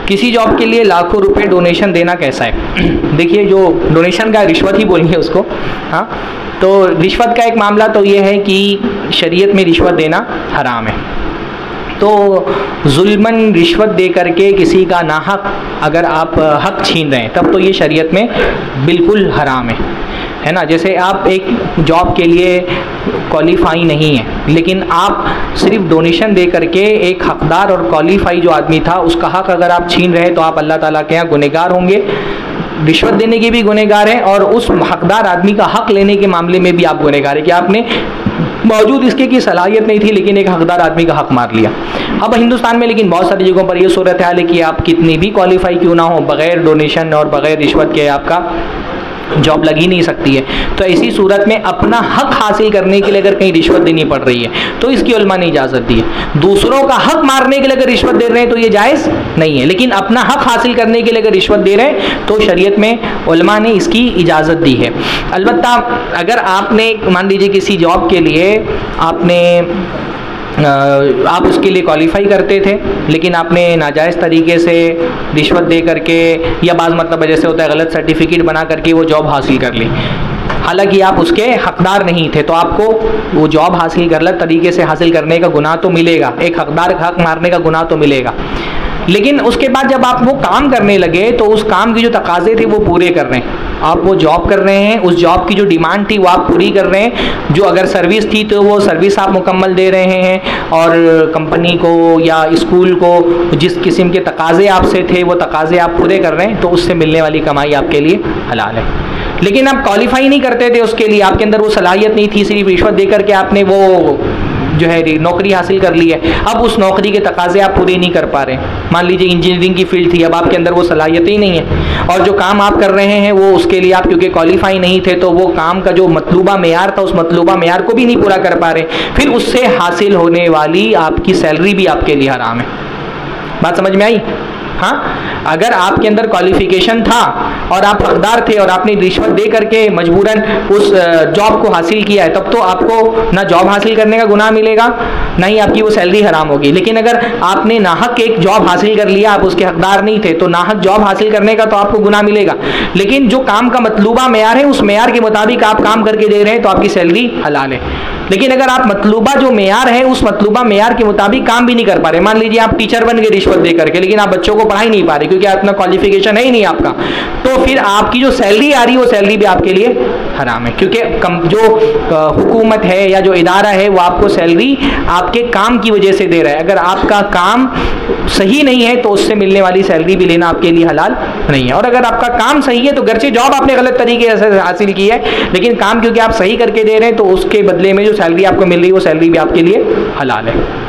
किसी जॉब के लिए लाखों रुपए डोनेशन देना कैसा है? देखिए, जो डोनेशन का रिश्वत ही बोलेंगे उसको, हाँ, तो रिश्वत का एक मामला तो ये है कि शरीयत में रिश्वत देना हराम है। तो जुल्मन रिश्वत दे करके किसी का नाहक अगर आप हक छीन रहे हैं तब तो ये शरीयत में बिल्कुल हराम है ना। जैसे आप एक जॉब के लिए क्वालिफाई नहीं है, लेकिन आप सिर्फ डोनेशन दे करके एक हकदार और क्वालिफाई जो आदमी था उसका हक अगर आप छीन रहे हैं तो आप अल्लाह ताला के यहाँ गुनहगार होंगे। रिश्वत देने के भी गुनहगार हैं और उस हकदार आदमी का हक लेने के मामले में भी आप गुनहगार हैं कि आपने बावजूद इसके की सलाहियत नहीं थी लेकिन एक हकदार आदमी का हक मार लिया। अब हिंदुस्तान में लेकिन बहुत सारी जगहों पर यह सूरत हाल है कि आप कितनी भी क्वालिफाई क्यों ना हो, बग़ैर डोनेशन और बग़ैर रिश्वत के आपका जॉब लग ही नहीं सकती है। तो ऐसी सूरत में अपना हक हासिल करने के लिए अगर कहीं रिश्वत देनी पड़ रही है तो इसकी उलमा ने इजाज़त दी है। दूसरों का हक मारने के लिए अगर रिश्वत दे रहे हैं तो ये जायज़ नहीं है, लेकिन अपना हक हासिल करने के लिए अगर रिश्वत दे रहे हैं तो शरीयत में उलमा ने इसकी इजाज़त दी है। अलबत्ता अगर आपने मान लीजिए किसी जॉब के लिए आप उसके लिए क्वालिफाई करते थे लेकिन आपने नाजायज़ तरीके से रिश्वत दे करके या बाज़ मतलब जैसे होता है गलत सर्टिफिकेट बना करके वो जॉब हासिल कर ली, हालांकि आप उसके हकदार नहीं थे, तो आपको वो जॉब हासिल गलत तरीके से हासिल करने का गुनाह तो मिलेगा, एक हकदार का हक मारने का गुनाह तो मिलेगा। लेकिन उसके बाद जब आप वो काम करने लगे तो उस काम की जो तकाज़े थे वो पूरे कर रहे हैं, आप वो जॉब कर रहे हैं, उस जॉब की जो डिमांड थी वो आप पूरी कर रहे हैं, जो अगर सर्विस थी तो वो सर्विस आप मुकम्मल दे रहे हैं और कंपनी को या स्कूल को जिस किस्म के तकाज़े आपसे थे वो तकाज़े आप पूरे कर रहे हैं, तो उससे मिलने वाली कमाई आपके लिए हलाल है। लेकिन आप क्वालिफाई नहीं करते थे उसके लिए, आपके अंदर वो सलाहियत नहीं थी, सिर्फ रिश्वत दे करके आपने वो जो है नौकरी हासिल कर ली है, अब उस नौकरी के तकाज़े आप पूरे नहीं कर पा रहे। मान लीजिए इंजीनियरिंग की फील्ड थी, अब आपके अंदर वो सलाहियत ही नहीं है और जो काम आप कर रहे हैं वो उसके लिए आप क्योंकि क्वालिफाई नहीं थे तो वो काम का जो मतलूबा मेयार था उस मतलूबा मेयार को भी नहीं पूरा कर पा रहे, फिर उससे हासिल होने वाली आपकी सैलरी भी आपके लिए हराम है। बात समझ में आई? हाँ, अगर आपके अंदर क्वालिफिकेशन था और आप हकदार थे और आपने रिश्वत दे करके मजबूरन उस जॉब को हासिल किया है, तब तो आपको ना जॉब हासिल करने का गुनाह मिलेगा ना ही आपकी वो सैलरी हराम होगी। लेकिन अगर आपने नाहक एक जॉब हासिल कर लिया, आप उसके हकदार नहीं थे, तो नाहक जॉब हासिल करने का तो आपको गुनाह मिलेगा, लेकिन जो काम का मतलूबा मेयार है उस मेयार के मुताबिक आप काम करके दे रहे हैं तो आपकी सैलरी हलाल है। लेकिन अगर आप मतलूबा जो मेयार है उस मतलूबा मेयार के मुताबिक काम भी नहीं कर पा रहे, मान लीजिए आप टीचर बन गए रिश्वत दे करके, लेकिन आप बच्चों को पढ़ा ही नहीं पा रहे क्योंकि अपना क्वालिफिकेशन है ही नहीं आपका, तो फिर आपकी जो सैलरी आ रही है वो सैलरी भी आपके लिए हराम है, क्योंकि जो हुकूमत है या जो इदारा है वो आपको सैलरी आपके काम की वजह से दे रहा है। अगर आपका काम सही नहीं है तो उससे मिलने वाली सैलरी भी लेना आपके लिए हलाल नहीं है। और अगर आपका काम सही है तो घर से जॉब आपने गलत तरीके से हासिल की है, लेकिन काम क्योंकि आप सही करके दे रहे हैं तो उसके बदले में जो सैलरी आपको मिल रही है वो सैलरी भी आपके लिए हलाल है।